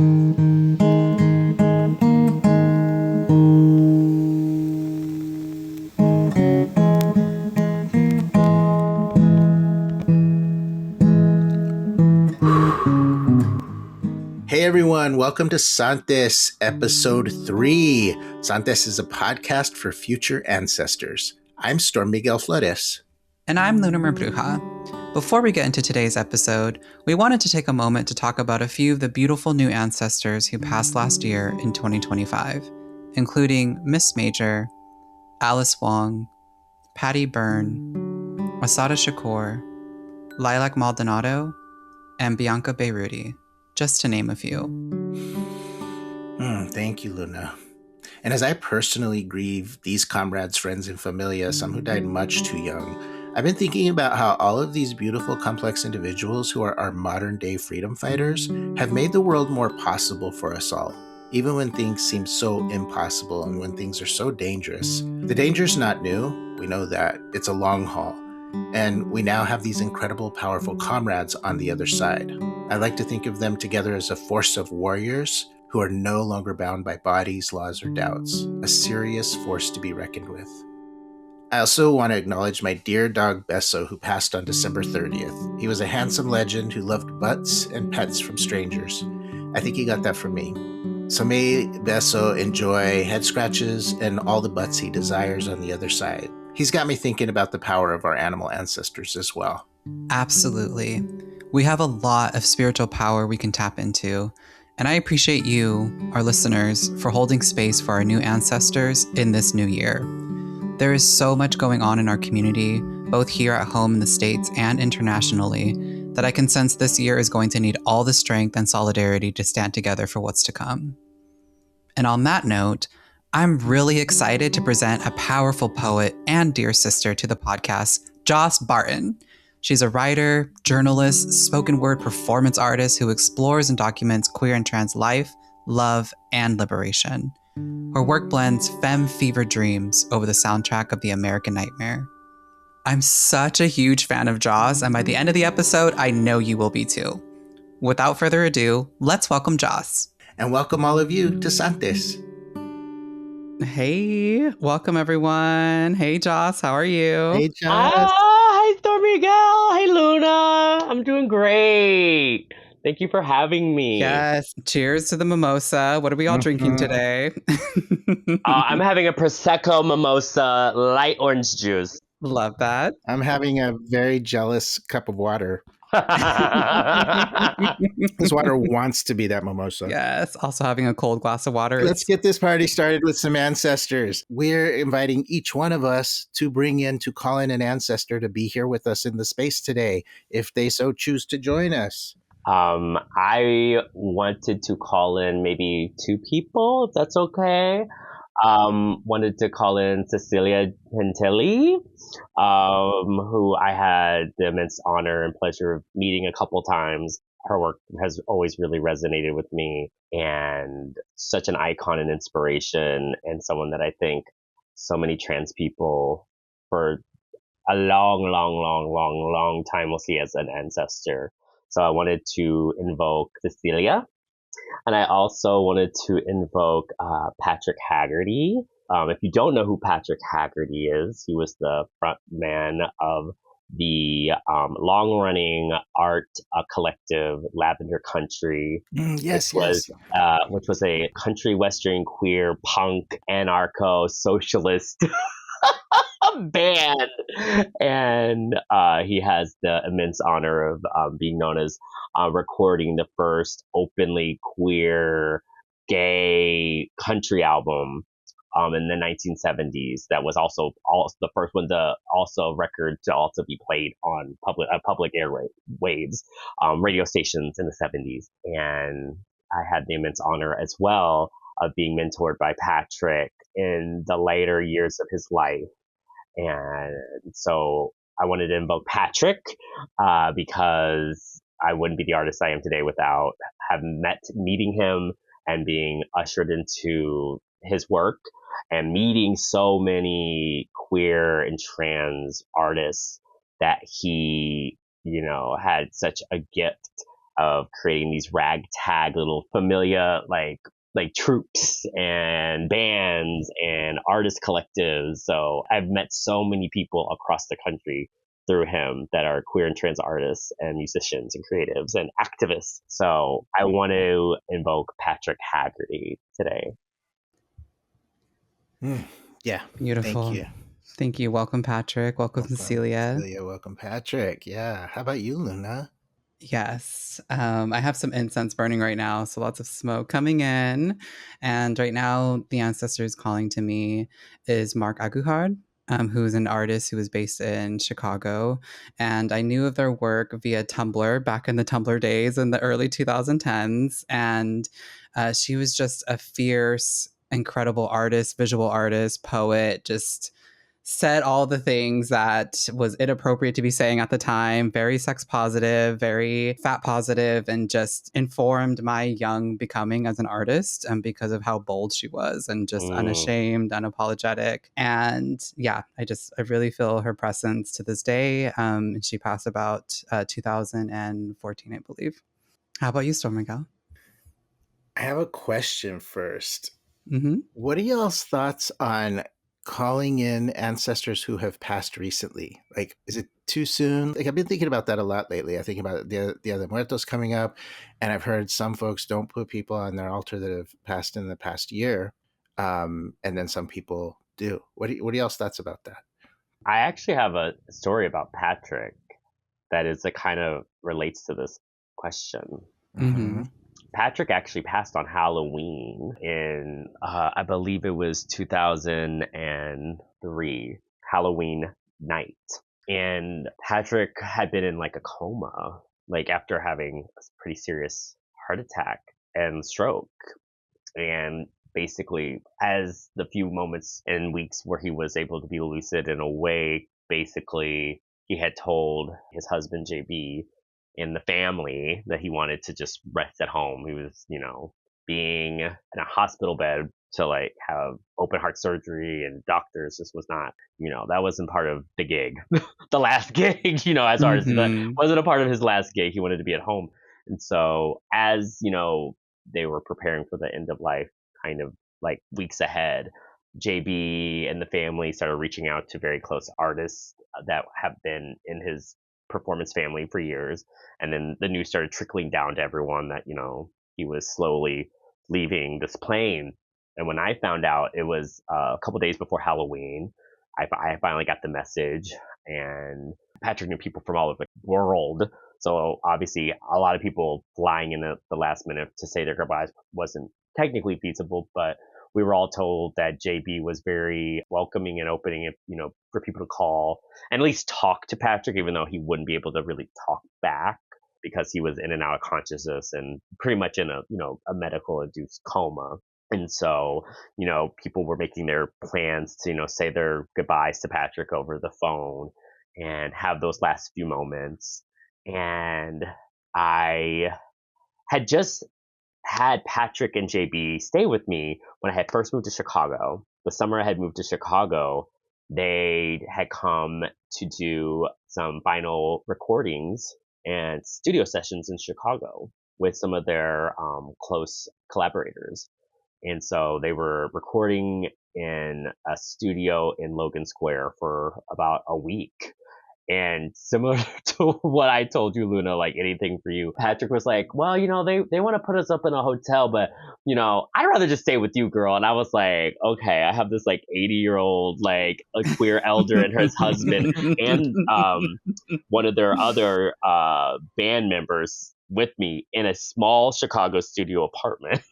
Hey everyone, welcome to SANTES episode 3. SANTES is a podcast for future ancestors. I'm Storm Miguel Flores. And I'm Luna Bruja. Before we get into today's episode, we wanted to take a moment to talk about a few of the beautiful new ancestors who passed last year in 2025, including Miss Major, Alice Wong, Patty Byrne, Asada Shakur, Lilac Maldonado, and Bianca Beiruti, just to name a few. Thank you, Luna. And as I personally grieve these comrades, friends, and familia, some who died much too young, I've been thinking about how all of these beautiful, complex individuals who are our modern-day freedom fighters have made the world more possible for us all, even when things seem so impossible and when things are so dangerous. The danger's not new, we know that. It's a long haul. And we now have these incredible, powerful comrades on the other side. I like to think of them together as a force of warriors who are no longer bound by bodies, laws, or doubts, a serious force to be reckoned with. I also want to acknowledge my dear dog Besso, who passed on December 30th. He was a handsome legend who loved butts and pets from strangers. I think he got that from me. So may Besso enjoy head scratches and all the butts he desires on the other side. He's got me thinking about the power of our animal ancestors as well. Absolutely. We have a lot of spiritual power we can tap into, and I appreciate you, our listeners, for holding space for our new ancestors in this new year. There is so much going on in our community, both here at home in the States and internationally, that I can sense this year is going to need all the strength and solidarity to stand together for what's to come. And on that note, I'm really excited to present a powerful poet and dear sister to the podcast, Joss Barton. She's a writer, journalist, spoken word performance artist who explores and documents queer and trans life, love, and liberation. Her work blends femme-fever dreams over the soundtrack of The American Nightmare. I'm such a huge fan of Joss, and by the end of the episode, I know you will be too. Without further ado, let's welcome Joss. And welcome all of you to SANTES. Hey, welcome everyone. Hey Joss, how are you? Hey, Joss. Hi, Storm Miguel. Hey, Luna. I'm doing great. Thank you for having me. Yes. Cheers to the mimosa. What are we all drinking today? I'm having a Prosecco mimosa, light orange juice. Love that. I'm having a very jealous cup of water. This water wants to be that mimosa. Yes. Also having a cold glass of water. Let's get this party started with some ancestors. We're inviting each one of us to call in an ancestor to be here with us in the space today, if they so choose to join us. I wanted to call in maybe 2 people, if that's okay. Wanted to call in Cecilia Gentili, who I had the immense honor and pleasure of meeting a couple times. Her work has always really resonated with me, and such an icon and inspiration, and someone that I think so many trans people for a long time will see as an ancestor. So I wanted to invoke Cecilia. And I also wanted to invoke Patrick Haggerty. If you don't know who Patrick Haggerty is, he was the front man of the long-running art collective Lavender Country. Yes. Which was a country western queer punk anarcho-socialist band. And he has the immense honor of being known as recording the first openly queer gay country album in the 1970s. That was also the first one to also record to also be played on public airwaves, radio stations in the 70s. And I had the immense honor as well of being mentored by Patrick in the later years of his life. And so I wanted to invoke Patrick because I wouldn't be the artist I am today without meeting him and being ushered into his work and meeting so many queer and trans artists that he, had such a gift of creating these ragtag little familia like troops and bands and artist collectives. So I've met so many people across the country through him that are queer and trans artists and musicians and creatives and activists. So I want to invoke Patrick Haggerty today. Yeah. Beautiful. Thank you. Thank you. Welcome, Patrick. Welcome, Cecilia. Cecilia. Welcome, Patrick. Yeah. How about you, Luna? Yes. I have some incense burning right now, so lots of smoke coming in. And right now, the ancestors calling to me is Mark Aguhard, who's an artist who was based in Chicago. And I knew of their work via Tumblr back in the Tumblr days in the early 2010s. And she was just a fierce, incredible artist, visual artist, poet, just said all the things that was inappropriate to be saying at the time, very sex positive, very fat positive, and just informed my young becoming as an artist because of how bold she was and just unashamed, unapologetic. And yeah, I really feel her presence to this day. She passed about 2014, I believe. How about you, Storm Miguel? I have a question first. Mm-hmm. What are y'all's thoughts on calling in ancestors who have passed recently? Like, is it too soon? Like, I've been thinking about that a lot lately. I think about Dia de Muertos coming up, and I've heard some folks don't put people on their altar that have passed in the past year, and then some people do. What are y'all's thoughts about that? I actually have a story about Patrick that is that kind of relates to this question. Mm-hmm. Patrick actually passed on Halloween in, I believe it was 2003, Halloween night. And Patrick had been in like a coma, like after having a pretty serious heart attack and stroke. And basically, as the few moments and weeks where he was able to be lucid and awake, basically, he had told his husband, JB, and the family that he wanted to just rest at home. He was, being in a hospital bed to like have open heart surgery and doctors just was not, that wasn't part of the gig, the last gig, as artists, that wasn't a part of his last gig. He wanted to be at home. And so as, they were preparing for the end of life kind of like weeks ahead, JB and the family started reaching out to very close artists that have been in his performance family for years. And then the news started trickling down to everyone that, he was slowly leaving this plane. And when I found out, it was a couple days before Halloween. I finally got the message, and Patrick knew people from all over the world. So obviously, a lot of people flying in the last minute to say their goodbyes wasn't technically feasible, but we were all told that JB was very welcoming and opening, for people to call and at least talk to Patrick, even though he wouldn't be able to really talk back because he was in and out of consciousness and pretty much in a medical induced coma. And so, people were making their plans to, say their goodbyes to Patrick over the phone and have those last few moments. And I had just had Patrick and JB stay with me when I had first moved to Chicago. The summer I had moved to Chicago, they had come to do some final recordings and studio sessions in Chicago with some of their close collaborators. And so they were recording in a studio in Logan Square for about a week. And similar to what I told you, Luna, like anything for you, Patrick was like, well, they want to put us up in a hotel, but, I'd rather just stay with you, girl. And I was like, okay, I have this like 80-year-old, like a queer elder and his husband and one of their other band members with me in a small Chicago studio apartment.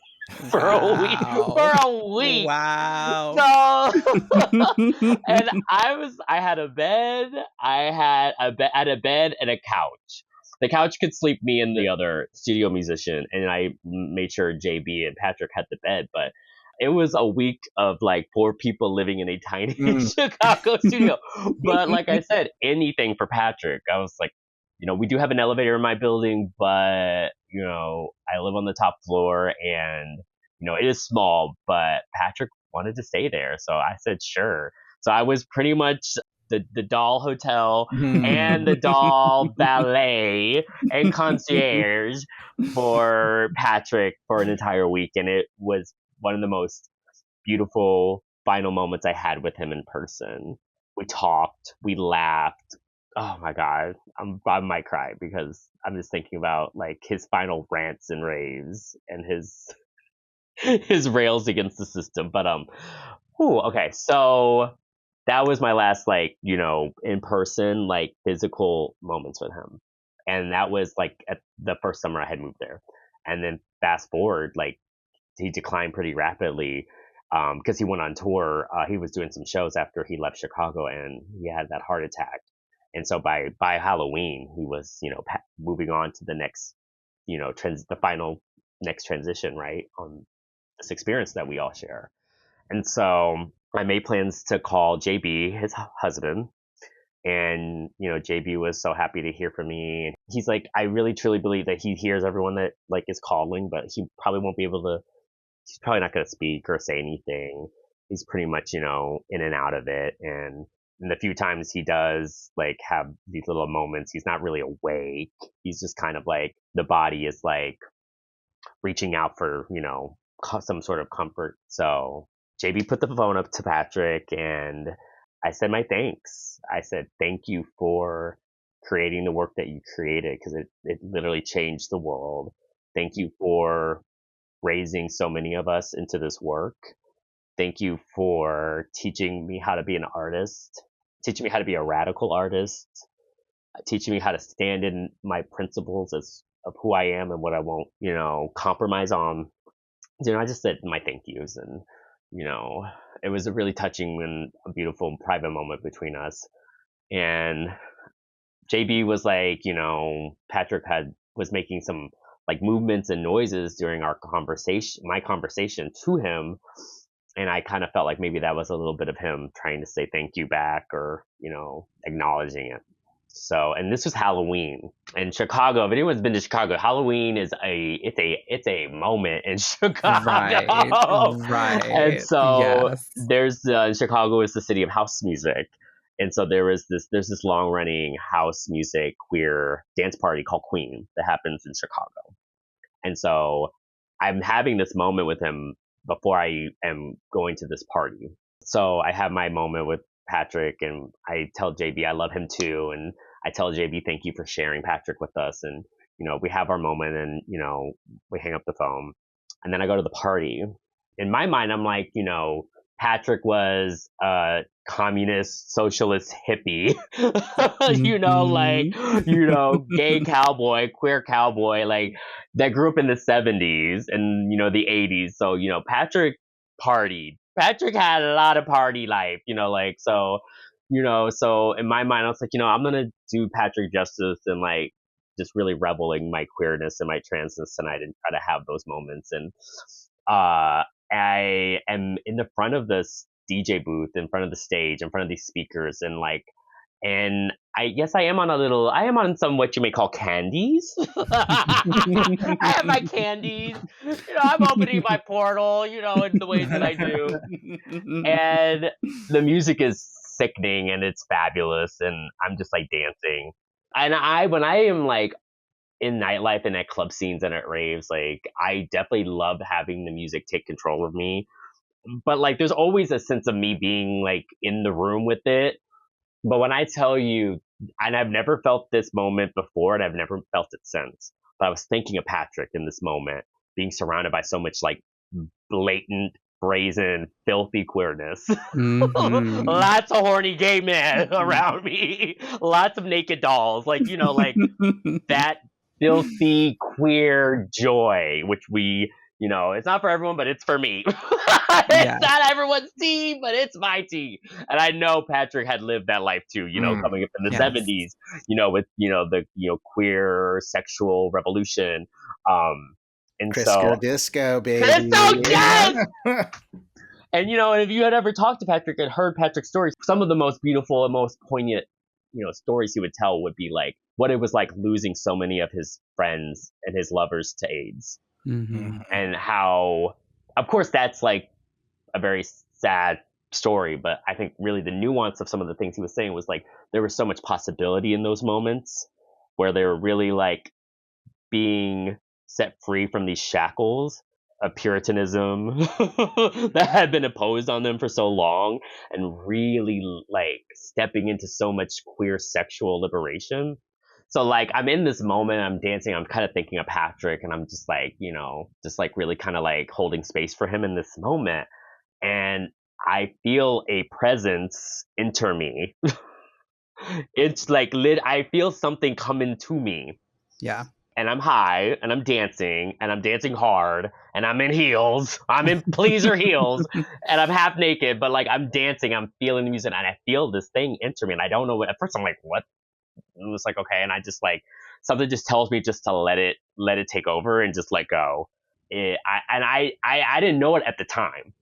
For a week. Wow. So, and I had a bed. I had a bed and a couch. The couch could sleep me and the other studio musician, and I made sure JB and Patrick had the bed. But it was a week of like 4 people living in a tiny Chicago studio. But like I said, anything for Patrick. I was like, we do have an elevator in my building, but I live on the top floor, and it is small, but Patrick wanted to stay there, so I said sure. So I was pretty much the doll hotel and the doll ballet and concierge for Patrick for an entire week. And it was one of the most beautiful final moments I had with him in person. We talked, we laughed. Oh my God, I might cry because I'm just thinking about like his final rants and raves and his rails against the system. But okay, so that was my last like in person like physical moments with him, and that was like at the first summer I had moved there, and then fast forward like he declined pretty rapidly because he went on tour. He was doing some shows after he left Chicago, and he had that heart attack. And so by Halloween, he was moving on to the next the final next transition, right, on this experience that we all share. And so I made plans to call JB, his husband, and JB was so happy to hear from me. He's like, I really truly believe that he hears everyone that like is calling, but he probably won't be able to. He's probably not going to speak or say anything. He's pretty much in and out of it, and the few times he does like have these little moments, he's not really awake. He's just kind of like the body is like reaching out for some sort of comfort. So JB put the phone up to Patrick, and I said my thanks. I said thank you for creating the work that you created, because it literally changed the world. Thank you for raising so many of us into this work. Thank you for teaching me how to be an artist, teaching me how to be a radical artist, teaching me how to stand in my principles of who I am and what I won't, compromise on. I just said my thank yous, and, it was a really touching and a beautiful private moment between us. And JB was like, Patrick was making some like movements and noises during my conversation to him. And I kind of felt like maybe that was a little bit of him trying to say thank you back, or, acknowledging it. So, and this was Halloween in Chicago. If anyone's been to Chicago, Halloween is it's a moment in Chicago. Right. And so Yes. there's Chicago is the city of house music. And so there's this long running house music queer dance party called Queen that happens in Chicago. And so I'm having this moment with him before I am going to this party. So I have my moment with Patrick, and I tell JB I love him too. And I tell JB, thank you for sharing Patrick with us. And, we have our moment, and, we hang up the phone. And then I go to the party. In my mind, I'm like, Patrick was a communist, socialist hippie, gay cowboy, queer cowboy, like that grew up in the 70s and, the 80s. So, Patrick partied. Patrick had a lot of party life, so in my mind, I was like, I'm going to do Patrick justice and like just really reveling my queerness and my transness tonight and try to have those moments. And, I am in the front of this DJ booth, in front of the stage, in front of these speakers, and I guess I am on some what you may call candies. I have my candies. I'm opening my portal, in the ways that I do. And the music is sickening and it's fabulous, and I'm just like dancing. And when I am like in nightlife and at club scenes and at raves, like I definitely love having the music take control of me. But like there's always a sense of me being like in the room with it. But when I tell you, and I've never felt this moment before, and I've never felt it since, but I was thinking of Patrick in this moment, being surrounded by so much like blatant, brazen, filthy queerness. Mhm. Lots of horny gay men around me. Lots of naked dolls. Like, like that filthy queer joy, which we, it's not for everyone, but it's for me. Yeah. It's not everyone's tea, but it's my tea. And I know Patrick had lived that life too, coming up in the Yes. 70s, with, the, queer sexual revolution. And Crisco so, disco, baby. Crisco, yes! And, and if you had ever talked to Patrick and heard Patrick's stories, some of the most beautiful and most poignant, stories he would tell would be like what it was like losing so many of his friends and his lovers to AIDS. Mhm. And how, of course, that's like a very sad story, but I think really the nuance of some of the things he was saying was like there was so much possibility in those moments where they were really like being set free from these shackles of puritanism that had been imposed on them for so long, and really like stepping into so much queer sexual liberation. So like I'm in this moment, I'm dancing, I'm kind of thinking of Patrick, and I'm just like, you know, just like really kind of like holding space for him in this moment. And I feel a presence enter me. It's like I feel something coming to me, Yeah. and I'm high, and I'm dancing hard, and I'm in heels. I'm in pleaser heels, and I'm half naked, but like I'm dancing, I'm feeling the music, and I feel this thing enter me, and I don't know what. At first, I'm like, what? It was like, okay, and I just like something just tells me just to let it take over and just let go. I didn't know it at the time,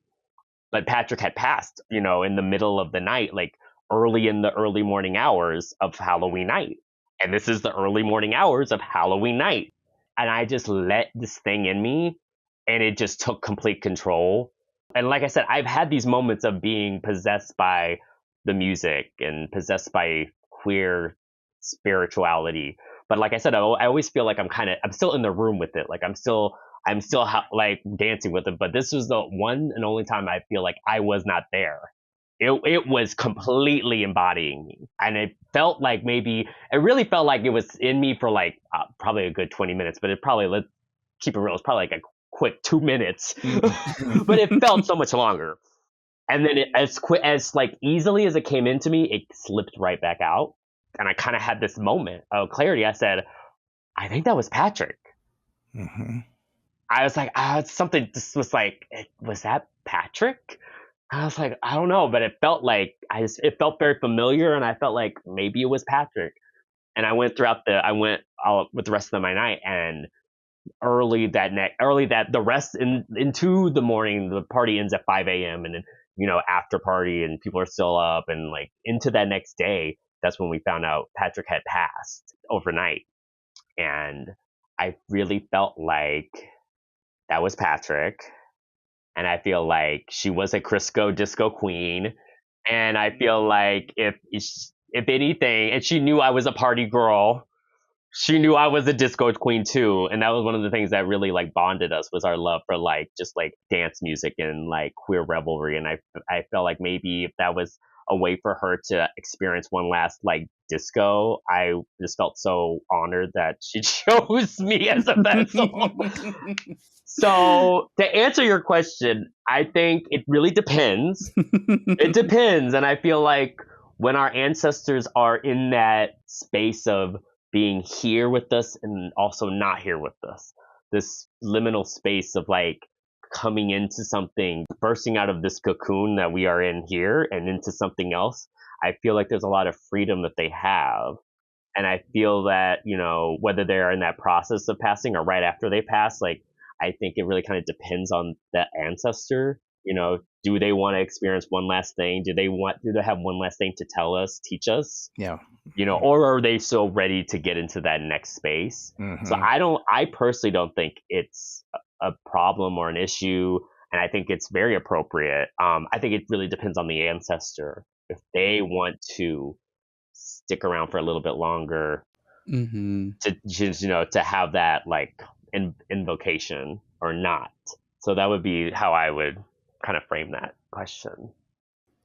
but Patrick had passed, you know, in the middle of the night, like early in the early morning hours of Halloween night. And this is the early morning hours of Halloween night. And I just let this thing in me, and it just took complete control. And like I said, I've had these moments of being possessed by the music and possessed by queer spirituality. But like I said, I always feel like I'm still in the room with it. Like I'm still like dancing with it. But this was the one and only time I feel like I was not there. It was completely embodying me, and it felt like it really felt like it was in me for like probably a good 20 minutes, but let's keep it real, it's probably like a quick 2 minutes. But it felt so much longer, and then as quick as like easily as it came into me, it slipped right back out, and I kind of had this moment of clarity. I said, I think that was Patrick. Mm-hmm. I was like, it's something. This was like, was that Patrick? I was like, I don't know, but it felt like it felt very familiar, and I felt like maybe it was Patrick. And I went all with the rest of my night, and the rest into the morning, the party ends at 5 a.m. and then, you know, after party, and people are still up, and like into that next day, that's when we found out Patrick had passed overnight. And I really felt like that was Patrick. And I feel like she was a Crisco disco queen. And I feel like if anything, and she knew I was a party girl, she knew I was a disco queen too. And that was one of the things that really like bonded us, was our love for like just like dance music and like queer revelry. And I felt like maybe if that was a way for her to experience one last like disco, I just felt so honored that she chose me as a vessel. So to answer your question, I think it really depends. It depends. And I feel like when our ancestors are in that space of being here with us and also not here with us, this liminal space of like coming into something, bursting out of this cocoon that we are in here and into something else, I feel like there's a lot of freedom that they have. And I feel that, you know, whether they're in that process of passing or right after they pass, like, I think it really kind of depends on the ancestor. You know, do they want to experience one last thing? Do they have one last thing to tell us, teach us? Yeah. You know, or are they so ready to get into that next space? Mm-hmm. So I personally don't think it's a problem or an issue. And I think it's very appropriate. I think it really depends on the ancestor. If they want to stick around for a little bit longer, to just, you know, to have that like invocation or not. So that would be how I would kind of frame that question.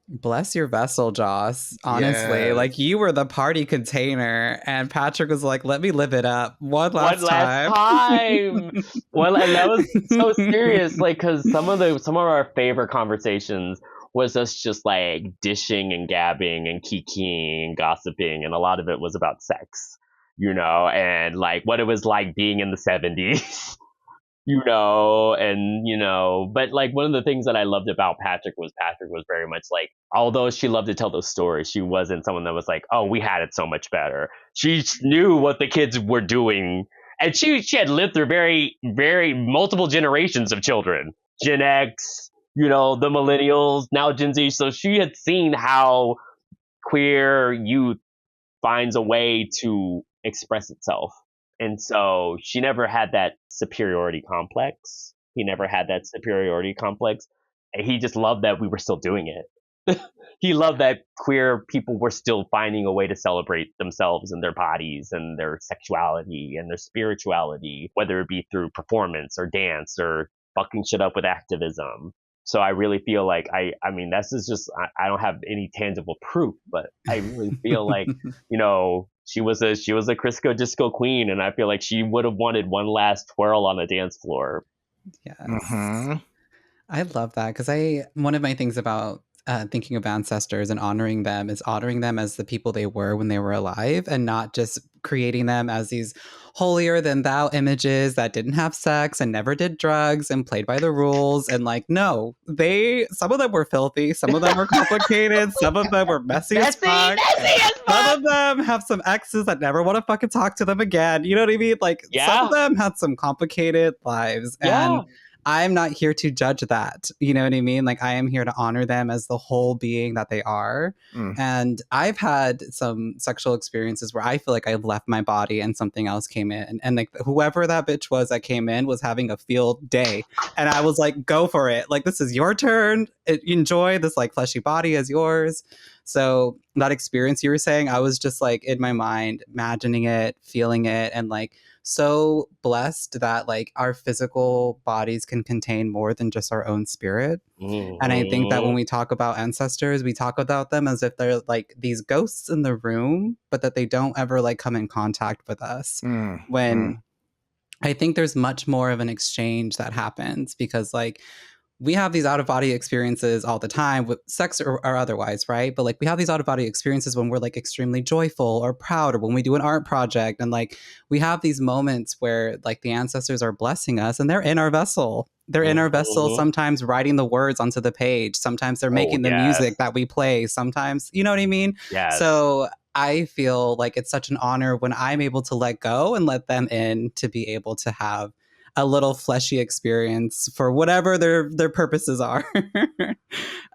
Bless your vessel, Joss. Honestly, Yes. like you were the party container, and Patrick was like, "Let me live it up one last time." Well, and that was so serious, like, because some of our favorite conversations was us just like dishing and gabbing and kikiing and gossiping, and a lot of it was about sex, you know, and like what it was like being in the 70s. You know, and you know, but like one of the things that I loved about Patrick was very much like, although she loved to tell those stories, she wasn't someone that was like, oh, we had it so much better. She knew what the kids were doing, and she had lived through very, very multiple generations of children, Gen X, you know, the millennials, now Gen Z. So she had seen how queer youth finds a way to express itself. And so she never had that superiority complex. He never had that superiority complex. And he just loved that we were still doing it. He loved that queer people were still finding a way to celebrate themselves and their bodies and their sexuality and their spirituality, whether it be through performance or dance or fucking shit up with activism. So I really feel like I mean, this is just, I don't have any tangible proof, but I really feel like, she was a Crisco disco queen, and I feel like she would have wanted one last twirl on the dance floor. Yes. Mm-hmm. I love that because one of my things about thinking of ancestors and honoring them is honoring them as the people they were when they were alive and not just creating them as these holier than thou images that didn't have sex and never did drugs and played by the rules. And like, no, some of them were filthy, some of them were complicated, some of them were messy as fuck. Some of them have some exes that never want to fucking talk to them again. You know what I mean? Like, some of them had some complicated lives. And I'm not here to judge that. You know what I mean? Like, I am here to honor them as the whole being that they are. And I've had some sexual experiences where I feel like I've left my body and something else came in. And like, whoever that bitch was that came in was having a field day. And I was like, go for it. Like, this is your turn. Enjoy this like fleshy body as yours. So that experience you were saying, I was just like in my mind, imagining it, feeling it, and like, so blessed that like our physical bodies can contain more than just our own spirit. And I think that when we talk about ancestors, we talk about them as if they're like these ghosts in the room, but that they don't ever like come in contact with us. When I think there's much more of an exchange that happens because like we have these out of body experiences all the time with sex or otherwise, right? But like we have these out of body experiences when we're like extremely joyful or proud or when we do an art project. And like we have these moments where like the ancestors are blessing us and they're in our vessel. They're in our vessel, sometimes writing the words onto the page. Sometimes they're making the music that we play. Sometimes, you know what I mean? So I feel like it's such an honor when I'm able to let go and let them in to be able to have a little fleshy experience for whatever their purposes are.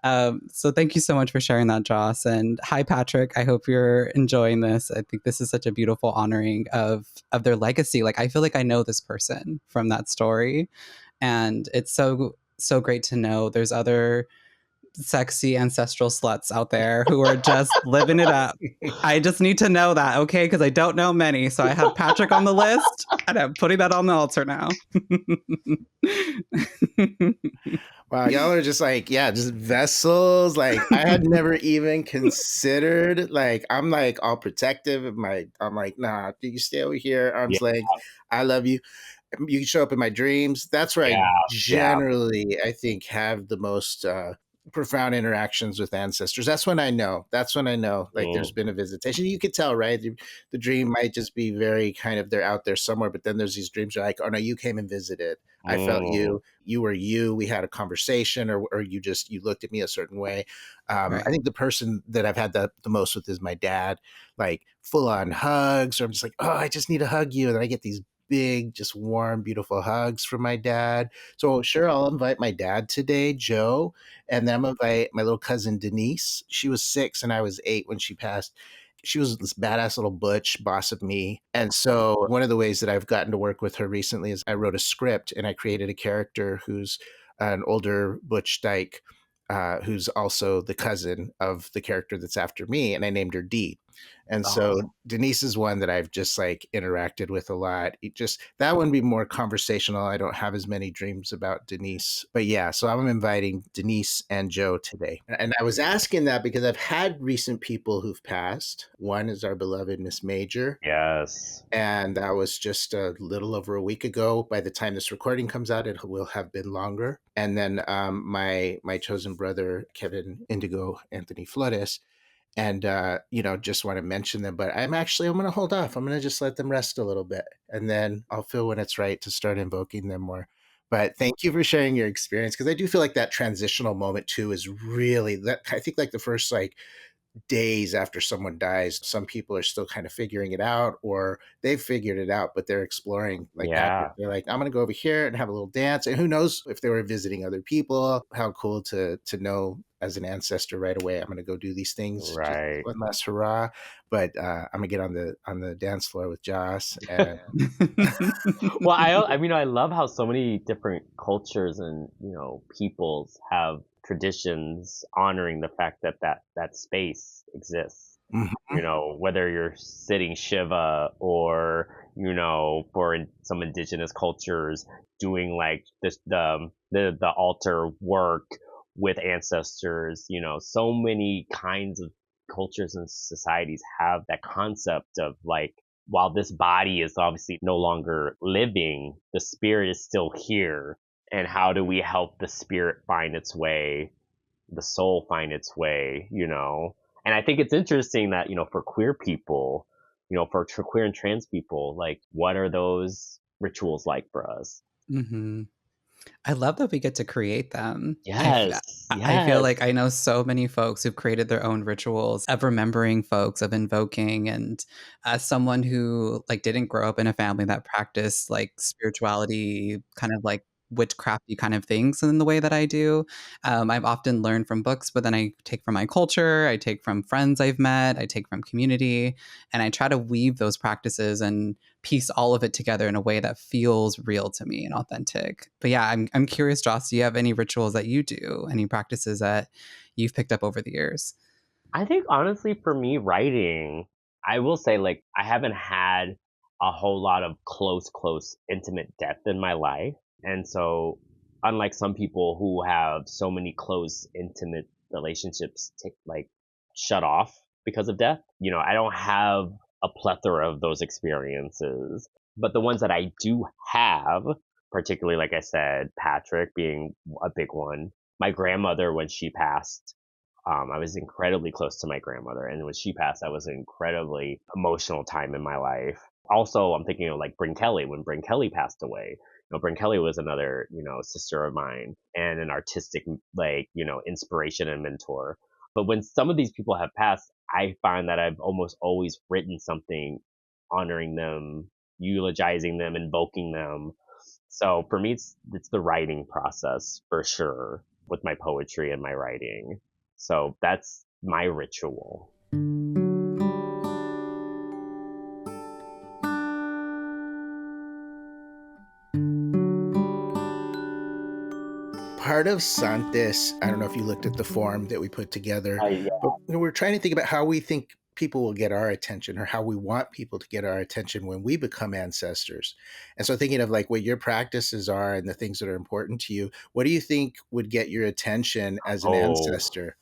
So thank you so much for sharing that, Joss. And hi, Patrick. I hope you're enjoying this. I think this is such a beautiful honoring of their legacy. Like, I feel like I know this person from that story. And it's so great to know there's other sexy ancestral sluts out there who are just living it up. I just need to know that, okay? Because I don't know many. So I have Patrick on the list and I'm putting that on the altar now. Wow, y'all are just like, just vessels. Like, I had never even considered, like, I'm like all protective of I'm like, nah, you stay over here, arm's length. I love you. You can show up in my dreams. That's where I generally, I think, have the most profound interactions with ancestors. That's when I know. Like, there's been a visitation. You could tell, right? The dream might just be very kind of, they're out there somewhere, but then there's these dreams are like, oh no, you came and visited. I felt you. You were you. We had a conversation, or you looked at me a certain way. I think the person that I've had the most with is my dad, like full on hugs, or I'm just like, oh, I just need to hug you. And then I get these big, just warm, beautiful hugs from my dad. So sure, I'll invite my dad today, Joe, and then I'm gonna invite my little cousin Denise. She was 6 and I was 8 when she passed. She was this badass little butch boss of me. And so one of the ways that I've gotten to work with her recently is I wrote a script and I created a character who's an older butch dyke, who's also the cousin of the character that's after me, and I named her Dee. And so Denise is one that I've just like interacted with a lot. That one be more conversational. I don't have as many dreams about Denise, but yeah, so I'm inviting Denise and Joe today. And I was asking that because I've had recent people who've passed. One is our beloved Miss Major. Yes. And that was just a little over a week ago. By the time this recording comes out, it will have been longer. And then my chosen brother, Kevin Indigo Anthony Flores. And, just want to mention them, but I'm going to hold off. I'm going to just let them rest a little bit. And then I'll feel when it's right to start invoking them more. But thank you for sharing your experience. Because I do feel like that transitional moment too is really that. I think like the first days after someone dies, some people are still kind of figuring it out, or they've figured it out, but they're exploring that. They're like, I'm going to go over here and have a little dance. And who knows if they were visiting other people, how cool to know as an ancestor right away, I'm going to go do these things. Right. Just one last hurrah. But I'm going to get on the dance floor with Joss. And well, I love how so many different cultures and, peoples have traditions honoring the fact that that space exists. Mhm. Whether you're sitting Shiva or, for some indigenous cultures, doing like this, the altar work with ancestors, so many kinds of cultures and societies have that concept of like, while this body is obviously no longer living, the spirit is still here. And how do we help the spirit find its way, the soul find its way? And I think it's interesting that, for queer people, for queer and trans people, like, what are those rituals like for us? Mm-hmm. I love that we get to create them. Yes, I feel yes. like I know so many folks who've created their own rituals of remembering folks, of invoking. And as someone who like didn't grow up in a family that practiced like spirituality, kind of like witchcrafty kind of things in the way that I do, I've often learned from books, but then I take from my culture, I take from friends I've met, I take from community, and I try to weave those practices and piece all of it together in a way that feels real to me and authentic. But yeah, I'm curious, Joss, do you have any rituals that you do, any practices that you've picked up over the years? I think honestly for me, writing, I will say, like, I haven't had a whole lot of close, intimate death in my life. And so, unlike some people who have so many close, intimate relationships like shut off because of death, I don't have a plethora of those experiences. But the ones that I do have, particularly, like I said, Patrick being a big one, my grandmother, when she passed, I was incredibly close to my grandmother, and when she passed, that was an incredibly emotional time in my life. Also, I'm thinking of like Bryn Kelly. When Bryn Kelly passed away, Bryn Kelly was another, sister of mine and an artistic, like, inspiration and mentor. But when some of these people have passed, I find that I've almost always written something honoring them, eulogizing them, invoking them. So for me, it's the writing process for sure with my poetry and my writing. So that's my ritual. Part of Santes, I don't know if you looked at the form that we put together, Yeah. but we're trying to think about how we think people will get our attention or how we want people to get our attention when we become ancestors. And so thinking of like what your practices are and the things that are important to you, what do you think would get your attention as an Oh, ancestor?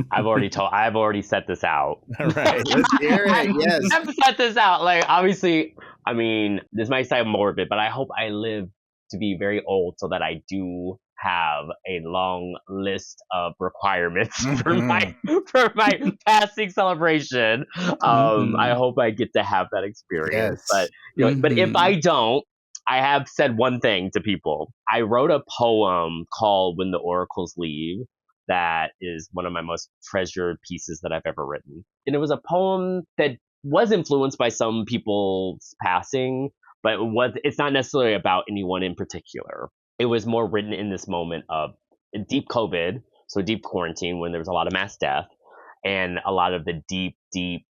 I've already set this out. All right, let's hear it. Yes. I've set this out. Like, obviously, I mean, this might sound morbid, but I hope I live to be very old so that I do have a long list of requirements Mhm. for my passing celebration. I Mm-hmm. hope I get to have that experience. But Yes. but if Mm-hmm. I don't, I have said one thing to people. I wrote a poem called "When the Oracles Leave" that is one of my most treasured pieces that I've ever written. And it was a poem that was influenced by some people's passing, but it's not necessarily about anyone in particular. It was more written in this moment of deep COVID, so deep quarantine when there was a lot of mass death and a lot of the deep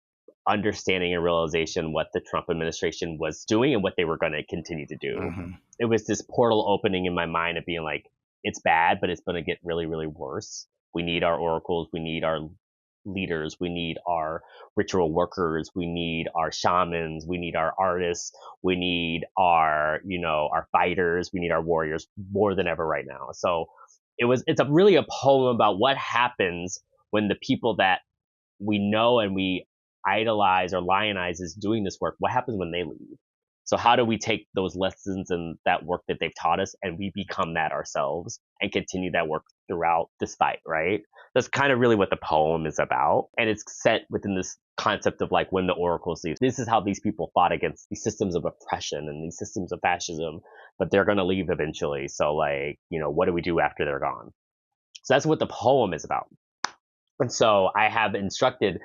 understanding and realization what the Trump administration was doing and what they were going to continue to do. Mhm. It was this portal opening in my mind of being like, it's bad, but it's going to get really, really worse. We need our oracles. We need our leaders. We need our ritual workers. We need our shamans. We need our artists. We need our fighters. We need our warriors more than ever right now. So it's really a poem about what happens when the people that we know and we idolize or lionize is doing this work. What happens when they leave? So how do we take those lessons and that work that they've taught us and we become that ourselves and continue that work throughout this fight, right? That's kind of really what the poem is about. And it's set within this concept of like when the oracles leave. This is how these people fought against these systems of oppression and these systems of fascism, but they're going to leave eventually. So like, what do we do after they're gone? So that's what the poem is about. And so I have instructed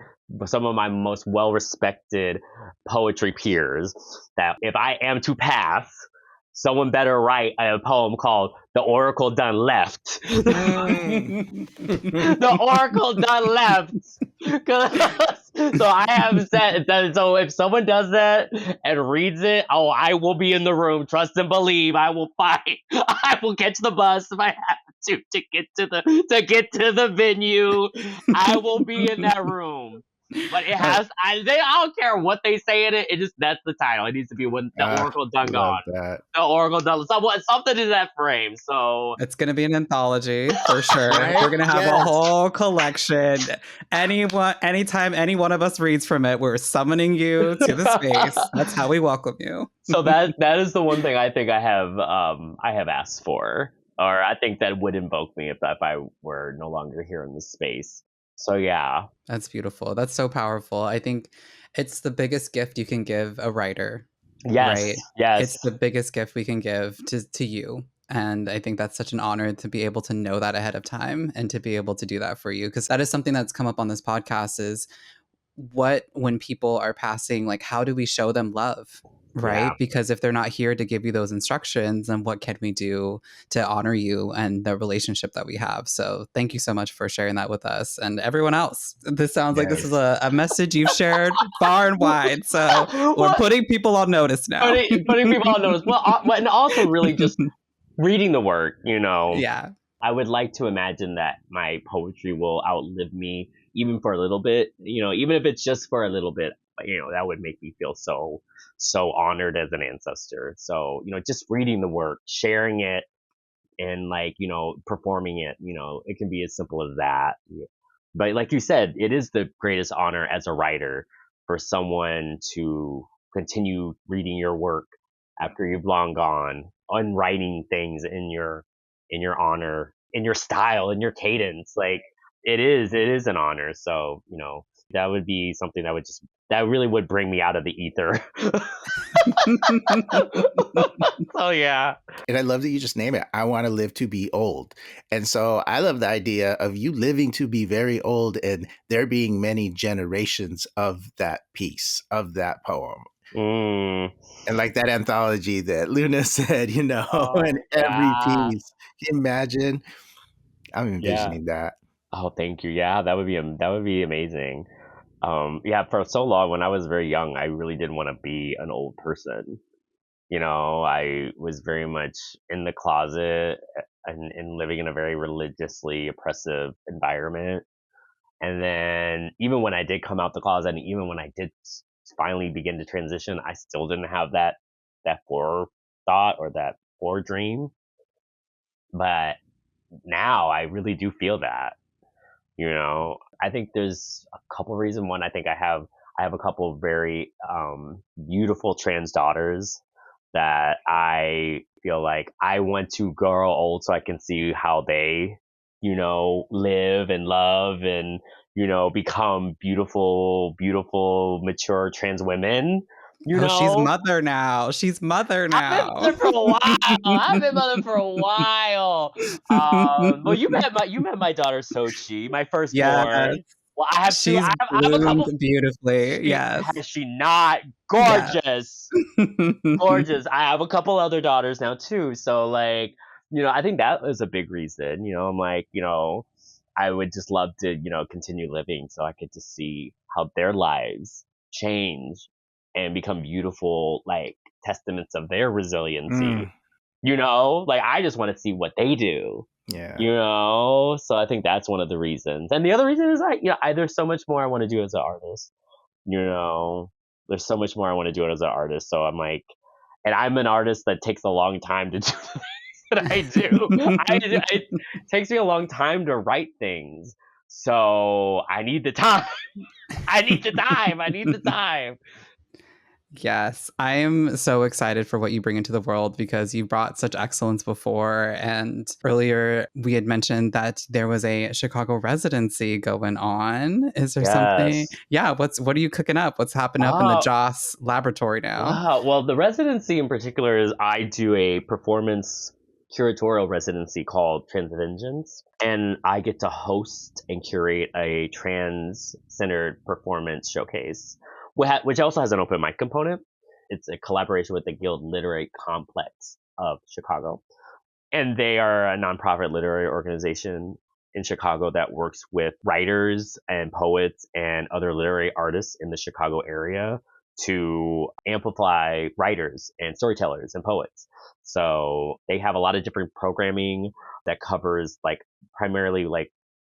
some of my most well-respected poetry peers that if I am to pass, someone better write a poem called "The Oracle Done Left." Mm. The Oracle Done Left. So I have said that. So if someone does that and reads it, I will be in the room. Trust and believe. I will fight. I will catch the bus if I have to get to the venue. I will be in that room. But it has I don't care what they say in it. It just that's the title. It needs to be when the Oracle done Love gone. that. The Oracle done something in that frame. So It's going to be an anthology for sure. Right? We're going to have a Yes. whole collection. Anytime any one of us reads from it, we're summoning you to the space. That's how we welcome you. so that is the one thing I think I have asked for, or I think that would invoke me if I were no longer here in this space. So yeah, That's beautiful. That's so powerful. I think it's the biggest gift you can give a writer, right? yes, It's the biggest gift we can give to you. And I think that's such an honor to be able to know that ahead of time and to be able to do that for you. Because that is something that's come up on this podcast is when people are passing, like, how do we show them love? Right? Yeah. Because if they're not here to give you those instructions, then what can we do to honor you and the relationship that we have? So thank you so much for sharing that with us and everyone else. This sounds like this is a message you've shared far and wide. So we're putting people on notice now. Putting people on notice. Well, and also really just reading the work, Yeah. I would like to imagine that my poetry will outlive me even for a little bit, even if it's just for a little bit, that would make me feel so honored as an ancestor. So, just reading the work, sharing it, and performing it, it can be as simple as that. But like you said, it is the greatest honor as a writer for someone to continue reading your work after you've long gone, and writing things in your honor, in your style, in your cadence. Like it is an honor. So, that would be something that really would bring me out of the ether. So yeah. And I love that you just name it. I want to live to be old. And so I love the idea of you living to be very old and there being many generations of that piece, of that poem. And like that anthology that Luna said, and every piece. Can you imagine? I'm envisioning that. Oh, thank you. Yeah, that would be amazing. For so long when I was very young, I really didn't want to be an old person. I was very much in the closet and living in a very religiously oppressive environment. And then even when I did come out the closet, and even when I did finally begin to transition, I still didn't have that forethought or that foredream. But now I really do feel that. I think there's a couple reasons. One, I think I have a couple of very beautiful trans daughters that I feel like I want to grow old so I can see how they, live and love and, become beautiful, mature trans women. She's mother now. She's mother now. I've been mother for a while. Well, you met my daughter Sochi, my firstborn. Yes. Well, I have two. She's I have a couple. beautifully. Yes. Has she not? Gorgeous. Gorgeous. I have a couple other daughters now too. So I think that was a big reason. I'm like, I would just love to, continue living so I could just see how their lives change and become beautiful, testaments of their resiliency. I just want to see what they do. Yeah. So I think that's one of the reasons. And the other reason is there's so much more I want to do as an artist. There's so much more I want to do as an artist. So I'm like, and I'm an artist that takes a long time to do the things that I do. It takes me a long time to write things. So I need the time. I need the time. Yes, I am so excited for what you bring into the world because you brought such excellence before. And earlier we had mentioned that there was a Chicago residency going on. Is there something? Yeah, what are you cooking up? What's happening up in the Joss laboratory now? Wow. Well, the residency in particular is I do a performance curatorial residency called Transvengeance, and I get to host and curate a trans-centered performance showcase, which also has an open mic component. It's a collaboration with the Guild Literary Complex of Chicago, and they are a nonprofit literary organization in Chicago that works with writers and poets and other literary artists in the Chicago area to amplify writers and storytellers and poets. So they have a lot of different programming that covers like primarily like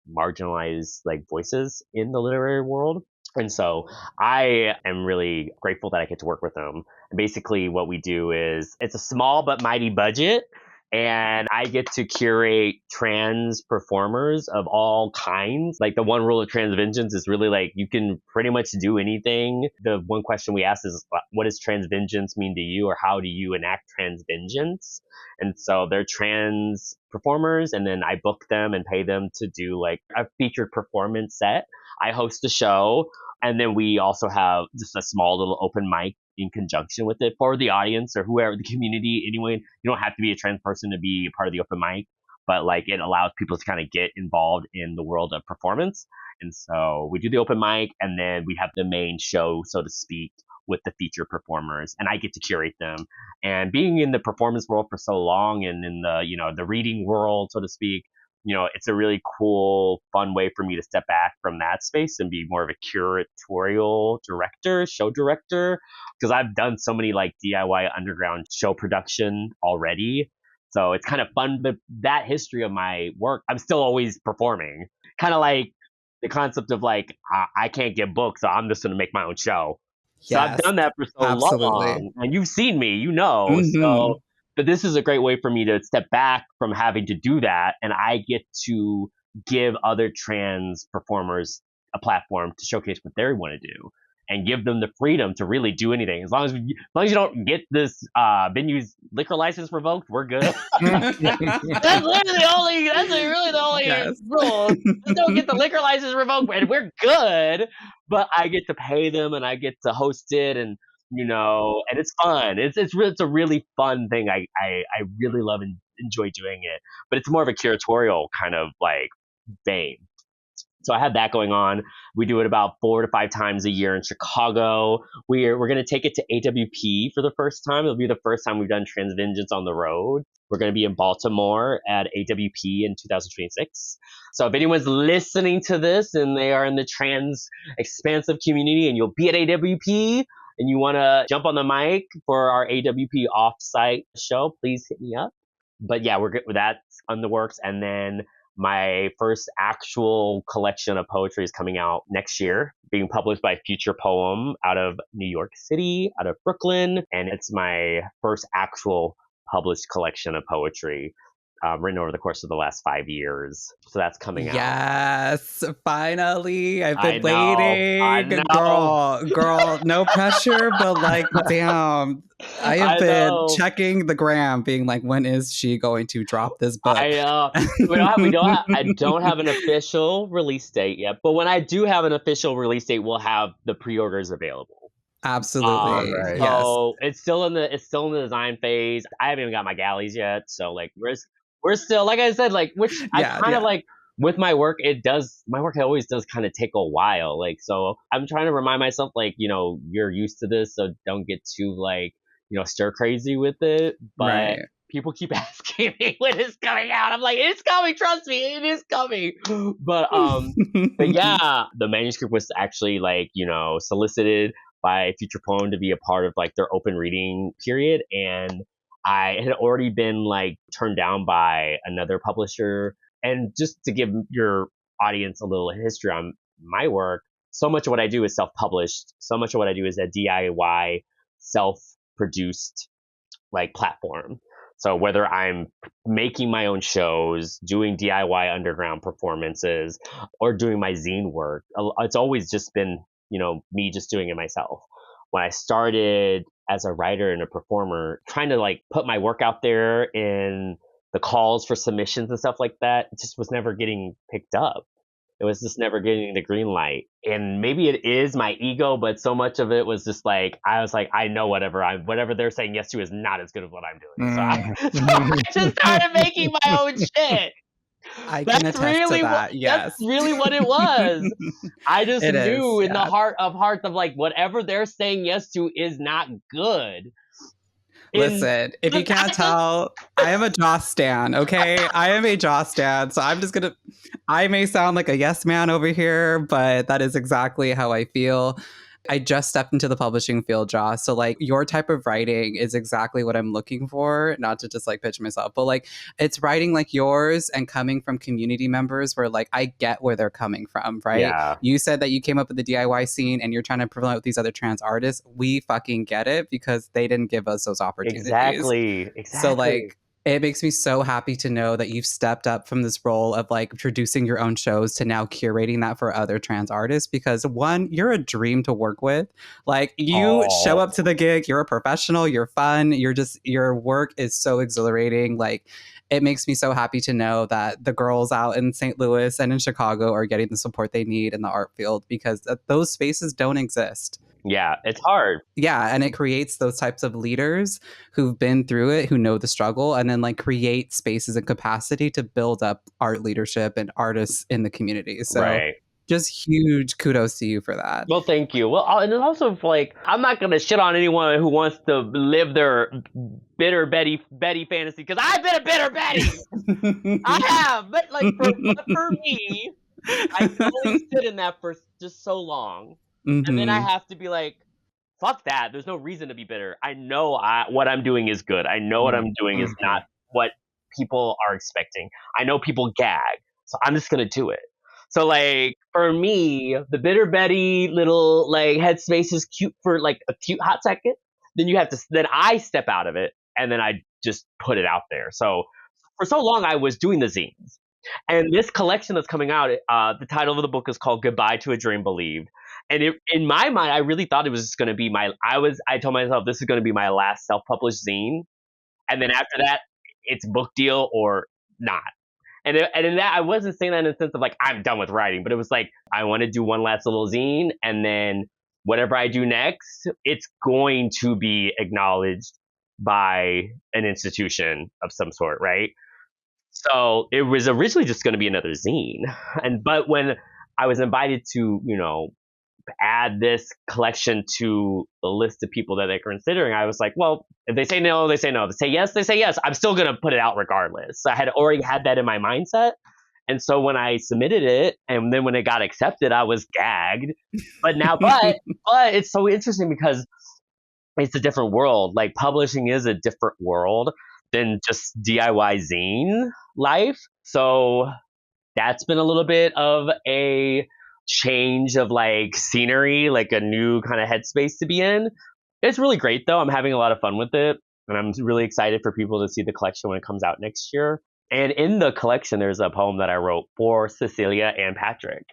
marginalized like voices in the literary world. And so I am really grateful that I get to work with them. And basically what we do is it's a small but mighty budget. And I get to curate trans performers of all kinds. Like the one rule of trans vengeance is really like you can pretty much do anything. The one question we ask is, what does trans vengeance mean to you, or how do you enact trans vengeance? And so they're trans performers, and then I book them and pay them to do like a featured performance set. I host a show, and then we also have just a small little open mic in conjunction with it for the audience or whoever, the community. Anyway, you don't have to be a trans person to be a part of the open mic, but like it allows people to kind of get involved in the world of performance. And so we do the open mic, and then we have the main show, so to speak, with the feature performers, and I get to curate them. And being in the performance world for so long, and in the, you know, the reading world, so to speak, you know, it's a really cool, fun way for me to step back from that space and be more of a curatorial director, show director, because I've done so many like DIY underground show production already. So it's kind of fun, but that history of my work, I'm still always performing. Kind of like the concept of like, I can't get booked, so I'm just going to make my own show. So I've done that for so long, and you've seen me, you know. Mm-hmm. So, but this is a great way for me to step back from having to do that, and I get to give other trans performers a platform to showcase what they want to do, and give them the freedom to really do anything. As long as you don't get this venue's liquor license revoked, we're good. That's literally really the only rule. Just don't get the liquor license revoked, and we're good. But I get to pay them, and I get to host it, and you know, and it's fun. It's a really fun thing. I really love and enjoy doing it. But it's more of a curatorial kind of like vein. So I had that going on. We do it about 4 to 5 times a year in Chicago. We're going to take it to AWP for the first time. It'll be the first time we've done Trans Vengeance on the road. We're going to be in Baltimore at AWP in 2026. So if anyone's listening to this and they are in the trans expansive community and you'll be at AWP and you want to jump on the mic for our AWP offsite show, please hit me up. But yeah, we're good with that on the works. And then my first actual collection of poetry is coming out next year, being published by FuturePoem out of New York City, out of Brooklyn. And it's my first actual published collection of poetry written over the course of the last 5 years. So that's coming out. Yes, finally. I've been waiting. Girl, no pressure, but like, damn. I have been checking the gram, being like, when is she going to drop this book? I don't have an official release date yet, but when I do have an official release date, we'll have the pre-orders available. Absolutely. Right. So it's still in the design phase. I haven't even got my galleys yet, so like we're still, like I said, like, which I kind of like with my work. My work always does kind of take a while. Like, so I'm trying to remind myself, like, you know, you're used to this, so don't get too like, you know, stir crazy with it. But people keep asking me when it's coming out. I'm like, it's coming. Trust me, it is coming. But yeah, the manuscript was actually like, you know, solicited by FuturePoem to be a part of like their open reading period, and I had already been like turned down by another publisher. And just to give your audience a little history on my work, so much of what I do is self-published. So much of what I do is a DIY, self-produced like platform. So whether I'm making my own shows, doing DIY underground performances, or doing my zine work, it's always just been, you know, me just doing it myself. When I started as a writer and a performer, trying to like put my work out there in the calls for submissions and stuff like that, it just was never getting picked up. It was just never getting the green light. And maybe it is my ego, but so much of it was just like, I was like, I know whatever they're saying yes to is not as good as what I'm doing. So I just started making my own shit. I can attest to that. That's really what it was. I just knew in the heart of hearts of like, whatever they're saying yes to is not good. Listen, if you can't tell, I am a Joss stan, okay? I am a Joss stan, so I may sound like a yes man over here, but that is exactly how I feel. I just stepped into the publishing field, Joss. So like your type of writing is exactly what I'm looking for. Not to just like pitch myself, but like it's writing like yours and coming from community members where like I get where they're coming from, right? Yeah, You said that you came up with the DIY scene and you're trying to promote these other trans artists. We fucking get it because they didn't give us those opportunities. exactly. So Exactly. like it makes me so happy to know that you've stepped up from this role of like producing your own shows to now curating that for other trans artists because one, you're a dream to work with. Like you show Oh, up to the gig, you're a professional, you're fun, your work is so exhilarating. Like it makes me so happy to know that the girls out in St. Louis and in Chicago are getting the support they need in the art field because those spaces don't exist. yeah, it's hard. Yeah, and it creates those types of leaders who've been through it, who know the struggle, and then like create spaces and capacity to build up art leadership and artists in the community. So Right. just huge kudos to you for that. Well, thank you. Well, and it's also like I'm not gonna shit on anyone who wants to live their bitter Betty fantasy because I've been a bitter Betty. I have, but but for me, I can only sit in that for just so long, and then I Hmm. have to be like, fuck that. There's no reason to be bitter. I know what I'm doing is good. I know what I'm doing is Mhm. not what people are expecting. I know people gag, so I'm just gonna do it. So like for me, the bitter Betty little like headspace is cute for like a cute hot second. Then I step out of it and then I just put it out there. So for so long I was doing the zines. And this collection that's coming out, the title of the book is called Goodbye to a Dream Believed. And in my mind, I really thought it was just going to be I told myself this is going to be my last self-published zine. And then after that, it's book deal or not. And in that, I wasn't saying that in the sense of like, I'm done with writing, but it was like, I want to do one last little zine. And then whatever I do next, it's going to be acknowledged by an institution of some sort, right? So it was originally just going to be another zine, but when I was invited to, add this collection to the list of people that they're considering, I was like, well, if they say no, they say no. If they say yes, they say yes. I'm still going to put it out regardless. So I had already had that in my mindset. And so when I submitted it and then when it got accepted, I was gagged. But now, but it's so interesting because it's a different world. Like publishing is a different world than just DIY zine life. So that's been a little bit of a change of like scenery, like a new kind of headspace to be in. It's really great though. I'm having a lot of fun with it. And I'm really excited for people to see the collection when it comes out next year. And in the collection, there's a poem that I wrote for Cecilia and Patrick.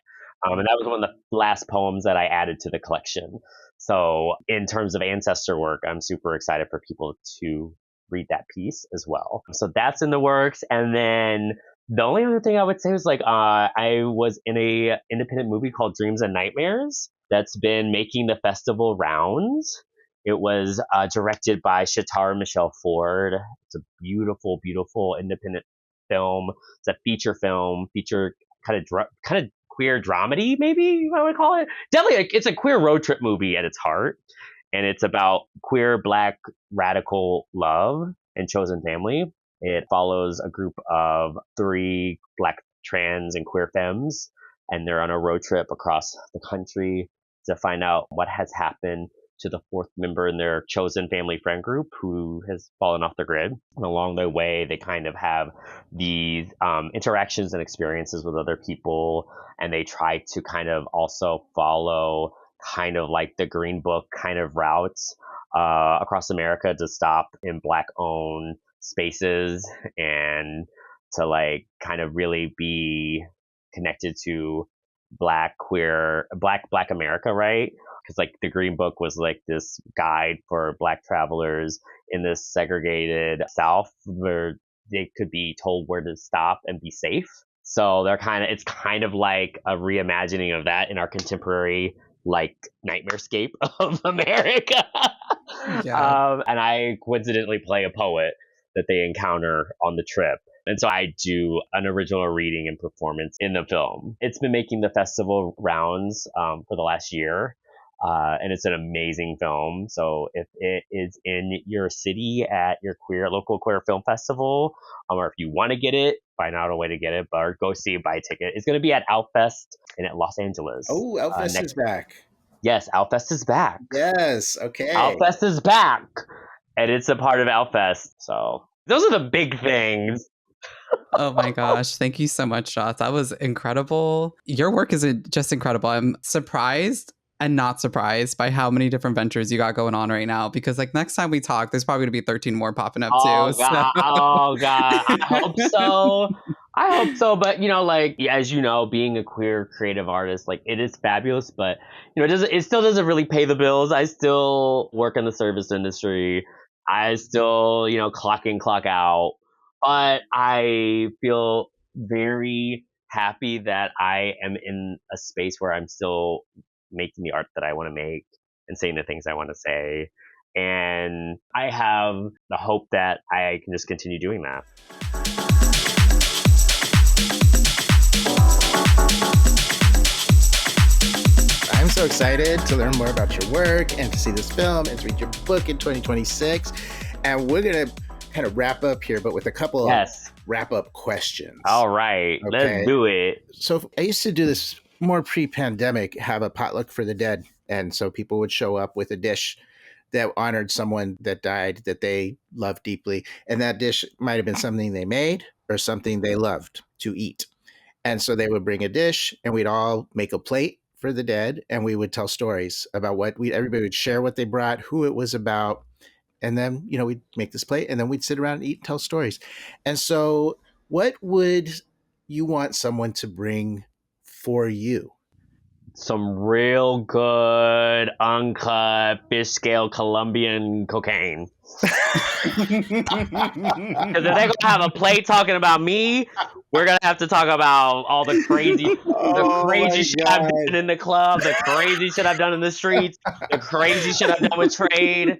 And that was one of the last poems that I added to the collection. So, in terms of ancestor work, I'm super excited for people to read that piece as well. So, that's in the works. And then the only other thing I would say was like, I was in a independent movie called Dreams and Nightmares that's been making the festival rounds. It was directed by Shatara Michelle Ford. It's a beautiful, beautiful independent film. It's a feature film, feature kind of queer dramedy, maybe I would call it. Definitely, it's a queer road trip movie at its heart, and it's about queer Black radical love and chosen family. It follows a group of 3 Black trans and queer femmes, and they're on a road trip across the country to find out what has happened to the 4th member in their chosen family friend group who has fallen off the grid. And along the way, they kind of have these interactions and experiences with other people, and they try to kind of also follow kind of like the Green Book kind of routes across America to stop in Black owned spaces and to like kind of really be connected to Black America, right? Because like the Green Book was like this guide for Black travelers in this segregated South where they could be told where to stop and be safe. So it's kind of like a reimagining of that in our contemporary like nightmarescape of America. Yeah. And I coincidentally play a poet that they encounter on the trip. And so I do an original reading and performance in the film. It's been making the festival rounds for the last year. And it's an amazing film. So if it is in your city at your local queer film festival, or if you want to get it, find out a way to get it, or go see it, buy a ticket. It's going to be at Outfest in Los Angeles Oh, Elfest is next. back. Yes, Outfest is back. Yes. Okay. Outfest is back. And it's a part of Outfest. So those are the big things. Oh my gosh. Thank you so much, Joss. That was incredible. Your work is just incredible. I'm surprised and not surprised by how many different ventures you got going on right now. Because like next time we talk, there's probably gonna be 13 more popping up too. Oh God. I hope so. I hope so. But like as you know, being a queer creative artist, like it is fabulous, but it still doesn't really pay the bills. I still work in the service industry. I still, clock in, clock out. But I feel very happy that I am in a space where I'm still making the art that I want to make and saying the things I want to say. And I have the hope that I can just continue doing that. I'm so excited to learn more about your work and to see this film and to read your book in 2026. And we're going to kind of wrap up here, but with a couple of wrap-up questions. All right, okay. Let's do it. So I used to do this more pre-pandemic, have a potluck for the dead. And so people would show up with a dish that honored someone that died that they loved deeply. And that dish might have been something they made or something they loved to eat. And so they would bring a dish and we'd all make a plate for the dead and we would tell stories about everybody would share what they brought, who it was about. And then, we'd make this plate and then we'd sit around and eat and tell stories. And so what would you want someone to bring for you? Some real good, uncut, fish scale Colombian cocaine. Because if they're going to have a plate talking about me, we're going to have to talk about all the crazy shit I've done in the club, the crazy shit I've done in the streets, the crazy shit I've done with trade.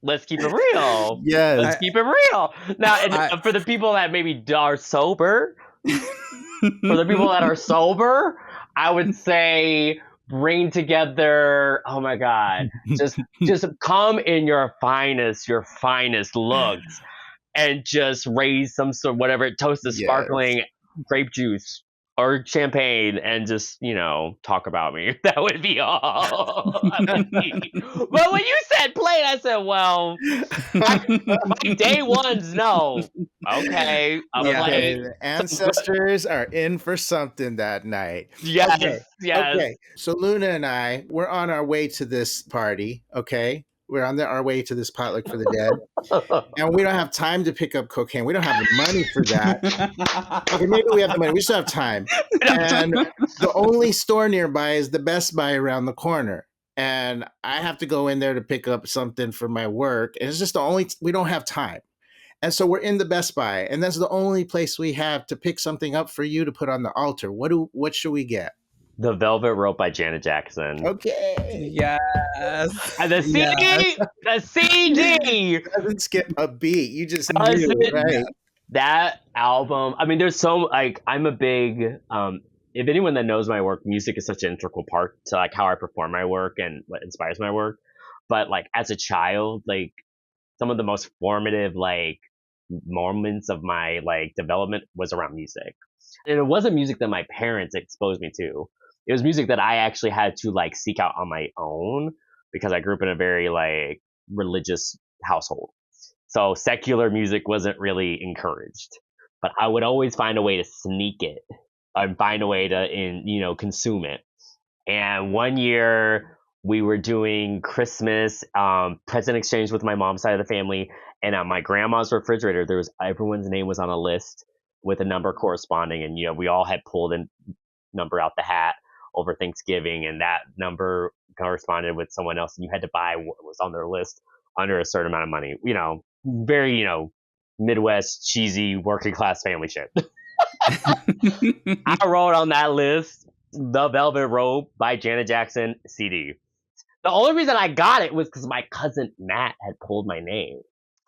Let's keep it real. Yes. Let's keep it real. Now, for the people that maybe are sober, I would say bring together, oh my God, just come in your finest looks and just raise some sort of whatever, toast the sparkling grape juice or champagne and just, talk about me. That would be all I would need. But when you said plate, I said, well, my day ones, no. Okay. The ancestors are in for something that night. Yes. Okay. So Luna and I, we're on our way to this party. Okay. We're on our way to this potluck for the dead. And we don't have time to pick up cocaine. We don't have the money for that. Okay, maybe we have the money. We still have time. And the only store nearby is the Best Buy around the corner. And I have to go in there to pick up something for my work. And it's just we don't have time. And so we're in the Best Buy. And that's the only place we have to pick something up for you to put on the altar. What should we get? The Velvet Rope by Janet Jackson. Okay. Yes. And the CD. Yes. The CD. Doesn't skip a beat. You just knew, right? That album. I mean, there's so I'm a big. If anyone that knows my work, music is such an integral part to how I perform my work and what inspires my work. But as a child, some of the most formative moments of my development was around music, and it wasn't music that my parents exposed me to. It was music that I actually had to seek out on my own because I grew up in a very religious household. So secular music wasn't really encouraged, but I would always find a way to sneak it and find a way to consume it. And one year we were doing Christmas present exchange with my mom's side of the family, and on my grandma's refrigerator everyone's name was on a list with a number corresponding, and we all had pulled a number out the hat over Thanksgiving, and that number corresponded with someone else, and you had to buy what was on their list under a certain amount of money. Very Midwest cheesy working class family shit. I wrote on that list The Velvet Rope by Janet Jackson CD. The only reason I got it was because my cousin Matt had pulled my name.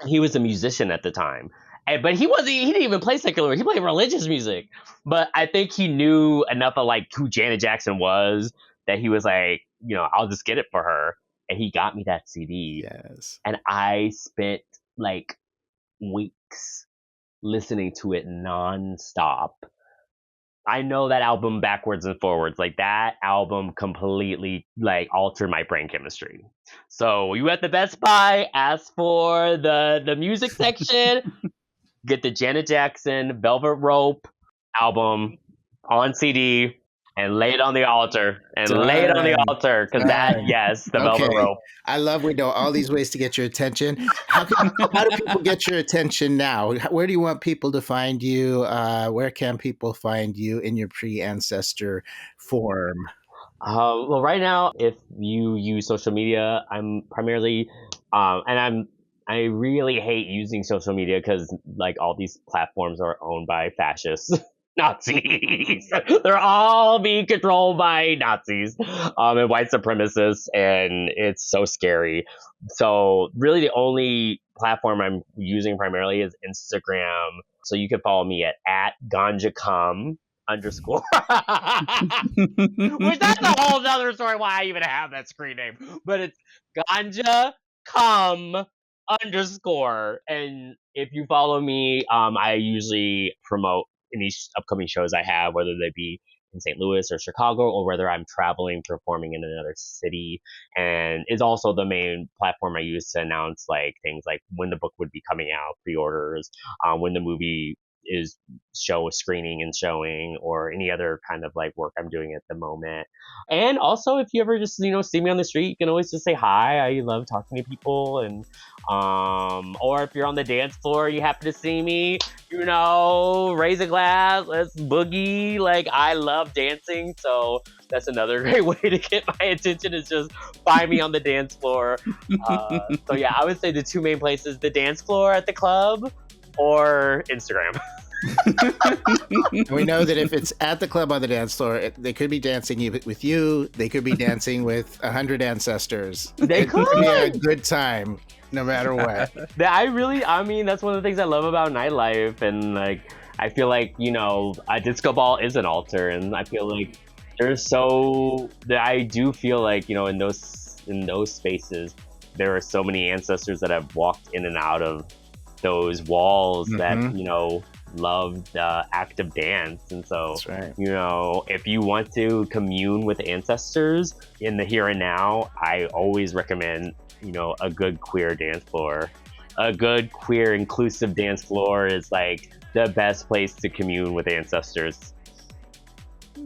He was a musician at the time. But he didn't even play secular. He played religious music. But I think he knew enough of who Janet Jackson was that he was I'll just get it for her. And he got me that CD. Yes. And I spent weeks listening to it nonstop. I know that album backwards and forwards. Like that album completely like altered my brain chemistry. So you at the Best Buy, ask for the music section, get the Janet Jackson Velvet Rope album on CD and lay it on the altar Done. because that, Done. yes, the Velvet Okay. Rope. I love we know all these ways to get your attention. How do people get your attention now? Where do you want people to find you? Where can people find you in your pre-ancestor form? Well, right now, if you use social media, I'm primarily, I really hate using social media because like all these platforms are owned by fascists. Nazis. They're all being controlled by Nazis and white supremacists, and it's so scary. So, really, the only platform I'm using primarily is Instagram. So, you can follow me at ganjacum underscore. Which that's a whole other story why I even have that screen name. But it's ganja cum underscore. And if you follow me, I usually promote any upcoming shows I have, whether they be in St. Louis or Chicago, or whether I'm traveling, performing in another city. And it's also the main platform I use to announce like things like when the book would be coming out, pre-orders, when the movie is show screening and showing, or any other kind of like work I'm doing at the moment. And also, if you ever just see me on the street, you can always just say hi. I love talking to people, and or if you're on the dance floor, you happen to see me, raise a glass, let's boogie. Like I love dancing, so that's another great way to get my attention is just find me on the dance floor. So yeah, I would say the two main places: the dance floor at the club or Instagram. We know that if it's at the club on the dance floor, they could be dancing with you. They could be dancing with 100 ancestors. They could be a good time, no matter what. That's one of the things I love about nightlife, and like I feel like a disco ball is an altar, and I feel like I do feel like in those spaces there are so many ancestors that have walked in and out of those walls that love the act of dance. And so that's right. If you want to commune with ancestors in the here and now, I always recommend a good queer dance floor. A good queer inclusive dance floor is like the best place to commune with ancestors.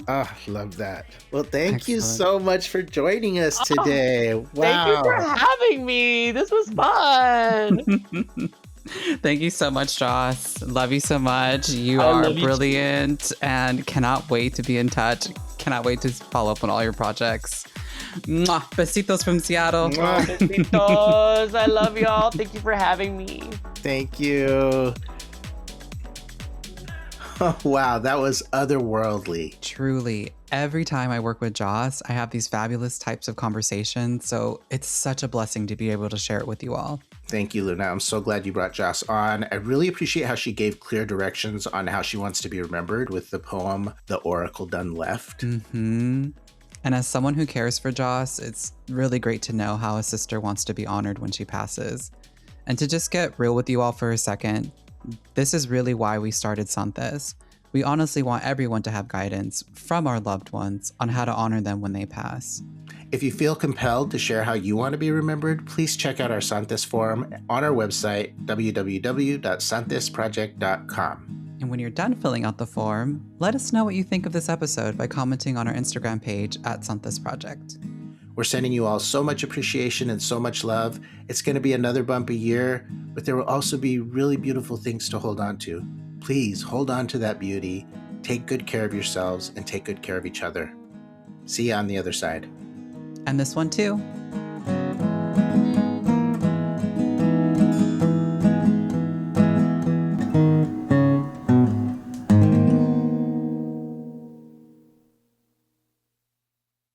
Oh, love that. Well, thank you so much for joining us today. Wow. Thank you for having me. This was fun. Thank you so much, Joss. Love you so much. You are brilliant and cannot wait to be in touch. Cannot wait to follow up on all your projects. Mwah. Besitos from Seattle. Mwah. Besitos. I love y'all. Thank you for having me. Thank you. Oh, wow, that was otherworldly. Truly. Every time I work with Joss, I have these fabulous types of conversations. So it's such a blessing to be able to share it with you all. Thank you, Luna. I'm so glad you brought Joss on. I really appreciate how she gave clear directions on how she wants to be remembered with the poem, The Oracle Done Left. Mm-hmm. And as someone who cares for Joss, it's really great to know how a sister wants to be honored when she passes. And to just get real with you all for a second, this is really why we started SANTES. We honestly want everyone to have guidance from our loved ones on how to honor them when they pass. If you feel compelled to share how you want to be remembered, please check out our SANTES forum on our website, www.santesproject.com. And when you're done filling out the form, let us know what you think of this episode by commenting on our Instagram page at SANTES Project. We're sending you all so much appreciation and so much love. It's going to be another bumpy year, but there will also be really beautiful things to hold on to. Please hold on to that beauty, take good care of yourselves, and take good care of each other. See you on the other side. And this one too.